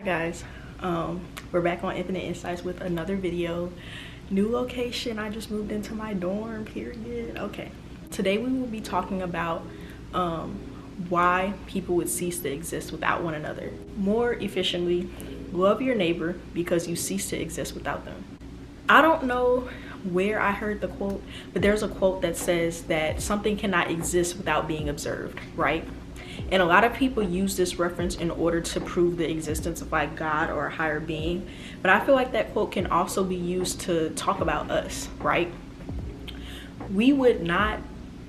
Hi guys, we're back on Infinite Insights with another video. New location. I just moved into my dorm, period. Okay, today we will be talking about why people would cease to exist without one another. More efficiently, love your neighbor because you cease to exist without them. I don't know where I heard the quote, but there's a quote that says that something cannot exist without being observed, right? And a lot of people use this reference in order to prove the existence of like God or a higher being. But I feel like that quote can also be used to talk about us, right? We would not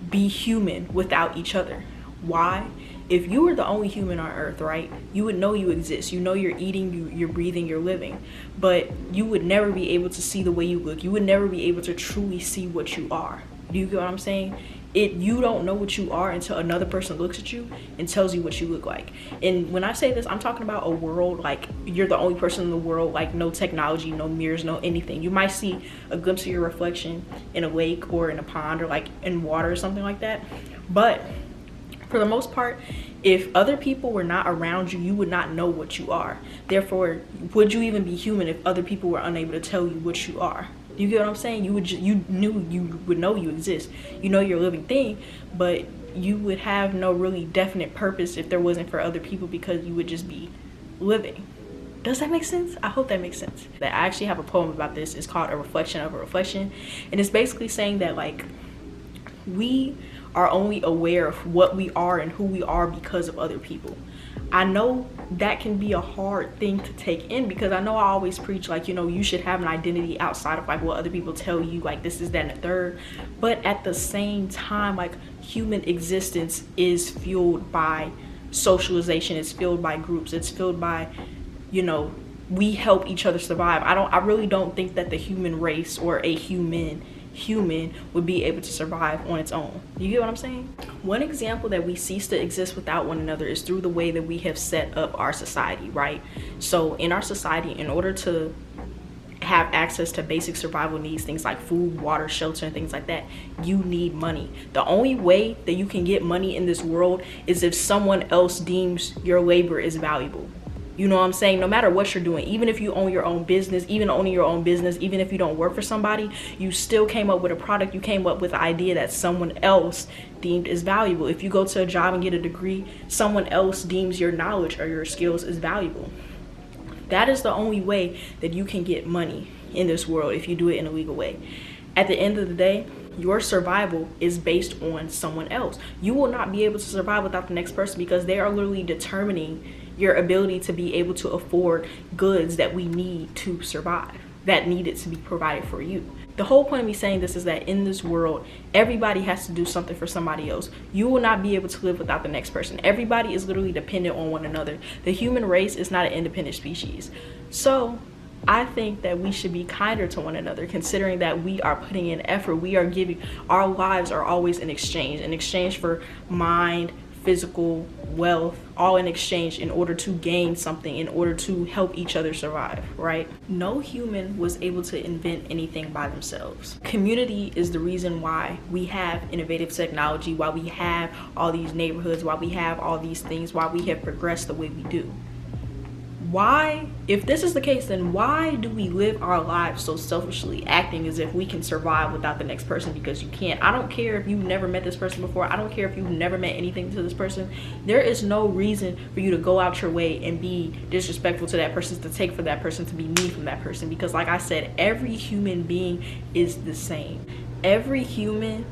be human without each other. Why? If you were the only human on earth, right, you would know you exist. You know you're eating, you're breathing, you're living. But you would never be able to see the way you look. You would never be able to truly see what you are. Do you get what I'm saying? You don't know what you are until another person looks at you and tells you what you look like. And when I say this, I'm talking about a world like you're the only person in the world, like no technology, no mirrors, no anything. You might see a glimpse of your reflection in a lake or in a pond or like in water or something like that. But for the most part, if other people were not around you, you would not know what you are. Therefore, would you even be human if other people were unable to tell you what you are? You get what I'm saying? You would know you exist. You know you're a living thing, but you would have no really definite purpose if there wasn't for other people because you would just be living. Does that make sense? I hope that makes sense. I actually have a poem about this. It's called A Reflection of a Reflection. And it's basically saying that like we are only aware of what we are and who we are because of other people. I know that can be a hard thing to take in because I know I always preach like, you know, you should have an identity outside of like what other people tell you, like this is that and the third. But at the same time, like human existence is fueled by socialization, it's fueled by groups, it's fueled by, you know, we help each other survive. I really don't think that the human race or a human would be able to survive on its own. You get what I'm saying? One example that we cease to exist without one another is through the way that we have set up our society, right? So in our society, in order to have access to basic survival needs, things like food, water, shelter, and things like that, you need money. The only way that you can get money in this world is if someone else deems your labor is valuable. You know what I'm saying? No matter what you're doing, even if you own your own business, even owning your own business, even if you don't work for somebody, you still came up with a product. You came up with an idea that someone else deemed is valuable. If you go to a job and get a degree, someone else deems your knowledge or your skills is valuable. That is the only way that you can get money in this world if you do it in a legal way. At the end of the day, your survival is based on someone else. You will not be able to survive without the next person because they are literally determining your ability to be able to afford goods that we need to survive, that needed to be provided for you. The whole point of me saying this is that in this world, everybody has to do something for somebody else. You will not be able to live without the next person. Everybody is literally dependent on one another. The human race is not an independent species. So I think that we should be kinder to one another, considering that we are putting in effort. We are giving, our lives are always in exchange for mind, physical, wealth, all in exchange in order to gain something, in order to help each other survive, right? No human was able to invent anything by themselves. Community is the reason why we have innovative technology, why we have all these neighborhoods, why we have all these things, why we have progressed the way we do. Why, if this is the case, then why do we live our lives so selfishly, acting as if we can survive without the next person because you can't? I don't care if you've never met this person before. I don't care if you've never met anything to this person. There is no reason for you to go out your way and be disrespectful to that person, to take for that person, to be mean from that person. Because like I said, every human being is the same. Every human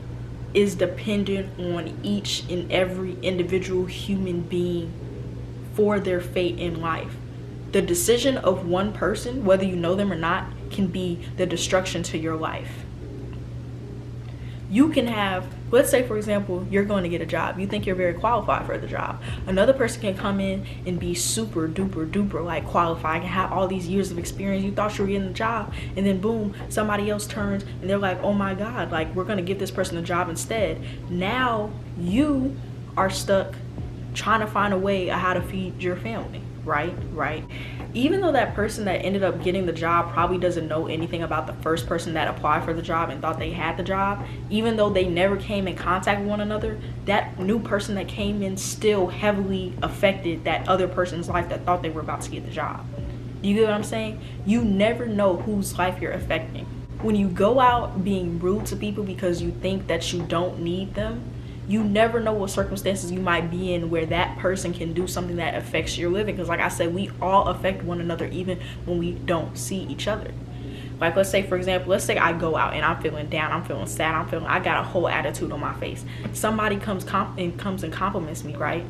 is dependent on each and every individual human being for their fate in life. The decision of one person, whether you know them or not, can be the destruction to your life. You can have, let's say for example, you're going to get a job. You think you're very qualified for the job. Another person can come in and be super duper like qualified and have all these years of experience. You thought you were getting the job, and then boom, somebody else turns and they're like, oh my God, like we're gonna give this person a job instead. Now you are stuck trying to find a way of how to feed your family. right? Even though that person that ended up getting the job probably doesn't know anything about the first person that applied for the job and thought they had the job, even though they never came in contact with one another, that new person that came in still heavily affected that other person's life that thought they were about to get the job. You get what I'm saying? You never know whose life you're affecting. When you go out being rude to people because you think that you don't need them, you never know what circumstances you might be in where that person can do something that affects your living. Because like I said, we all affect one another even when we don't see each other. Like, let's say, for example, let's say I go out and I'm feeling down, I'm feeling sad, I got a whole attitude on my face. Somebody comes and compliments me, right?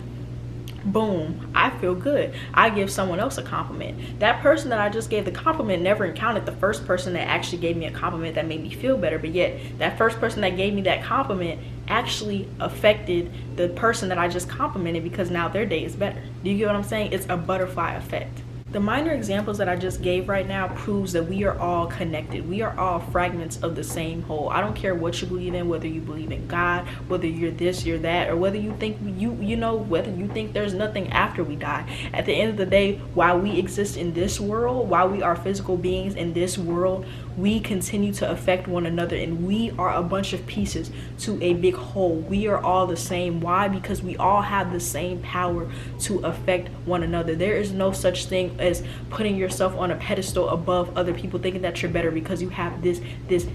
Boom, I feel good. I give someone else a compliment. That person that I just gave the compliment never encountered the first person that actually gave me a compliment that made me feel better, but yet that first person that gave me that compliment actually affected the person that I just complimented because now their day is better. Do you get what I'm saying? It's a butterfly effect. The minor examples that I just gave right now proves that we are all connected. We are all fragments of the same whole. I don't care what you believe in, whether you believe in God, whether you're this, you're that, or whether you think whether you think there's nothing after we die. At the end of the day, while we exist in this world, while we are physical beings in this world, we continue to affect one another, and we are a bunch of pieces to a big whole. We are all the same. Why? Because we all have the same power to affect one another. There is no such thing as putting yourself on a pedestal above other people, thinking that you're better because you have this,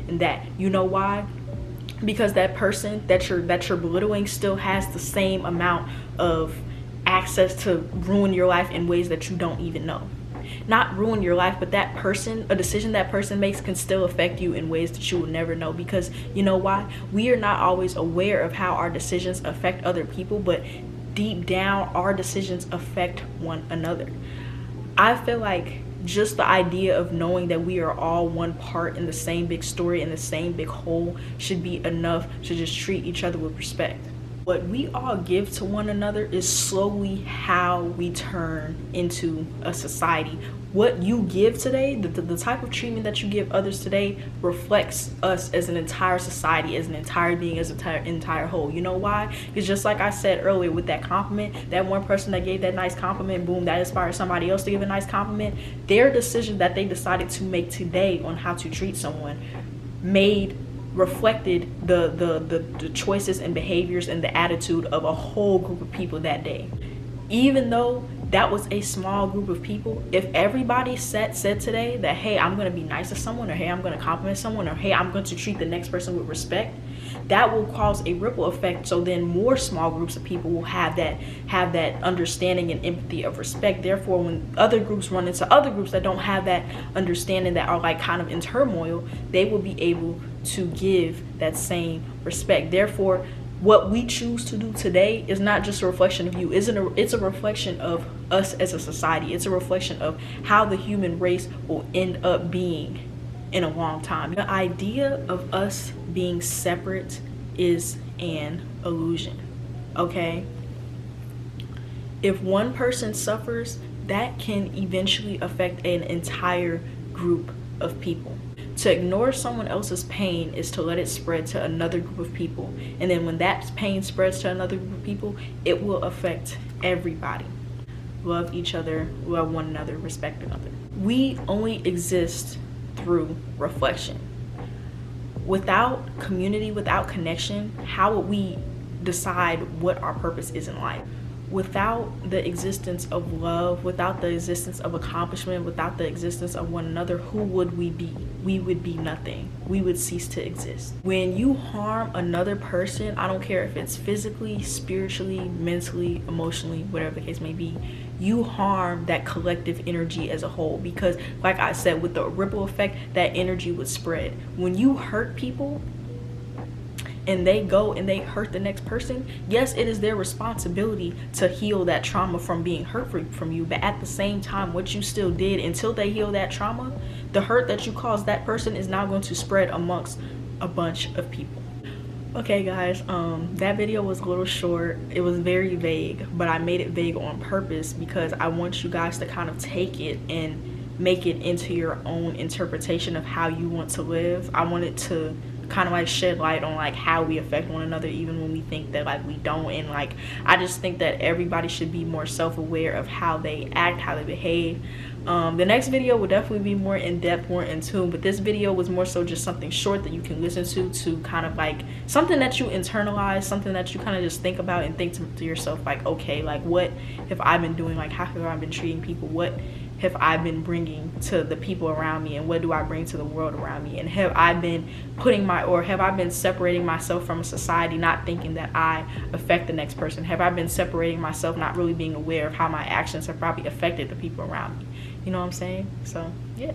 and that. You know why? Because that person that you're belittling still has the same amount of access to ruin your life in ways that you don't even know. Not ruin your life, but that person, a decision that person makes can still affect you in ways that you will never know. Because you know why? We are not always aware of how our decisions affect other people, but deep down our decisions affect one another. I feel like just the idea of knowing that we are all one part in the same big story, in the same big whole, should be enough to just treat each other with respect. What we all give to one another is slowly how we turn into a society. What you give today, the type of treatment that you give others today reflects us as an entire society, as an entire being, as an entire whole. You know why? Because just like I said earlier with that compliment, that one person that gave that nice compliment, boom, that inspired somebody else to give a nice compliment. Their decision that they decided to make today on how to treat someone reflected the choices and behaviors and the attitude of a whole group of people that day. Even though that was a small group of people, if everybody said today that, hey, I'm going to be nice to someone, or hey, I'm going to compliment someone, or hey, I'm going to treat the next person with respect, that will cause a ripple effect. So then more small groups of people will have that understanding and empathy of respect. Therefore, when other groups run into other groups that don't have that understanding, that are like kind of in turmoil, they will be able to give that same respect. Therefore, what we choose to do today is not just a reflection of you. It's a reflection of us as a society. It's a reflection of how the human race will end up being in a long time. The idea of us being separate is an illusion, okay? If one person suffers, that can eventually affect an entire group of people. To ignore someone else's pain is to let it spread to another group of people. And then when that pain spreads to another group of people, it will affect everybody. Love each other, love one another, respect another. We only exist through reflection. Without community, without connection, how would we decide what our purpose is in life? Without the existence of love, without the existence of accomplishment, without the existence of one another, who would we be? We would be nothing. We would cease to exist. When you harm another person, I don't care if it's physically, spiritually, mentally, emotionally, whatever the case may be, you harm that collective energy as a whole. Because like I said, with the ripple effect, that energy would spread. When you hurt people, and they go and they hurt the next person, yes, it is their responsibility to heal that trauma from being hurt from you. But at the same time, what you still did until they heal that trauma, the hurt that you caused that person is now going to spread amongst a bunch of people. Okay guys, that video was a little short. It was very vague, but I made it vague on purpose because I want you guys to kind of take it and make it into your own interpretation of how you want to live. I want it to kind of like shed light on like how we affect one another even when we think that like we don't. And like I just think that everybody should be more self-aware of how they act, how they behave. The next video will definitely be more in-depth, more in tune, but this video was more so just something short that you can listen to kind of like something that you internalize, something that you kind of just think about and think to yourself like, okay, like what have I been doing, like how have I been treating people, what have I been bringing to the people around me, and what do I bring to the world around me, and have I been separating myself from a society, not thinking that I affect the next person? Have I been separating myself, not really being aware of how my actions have probably affected the people around me? You know what I'm saying? So yeah.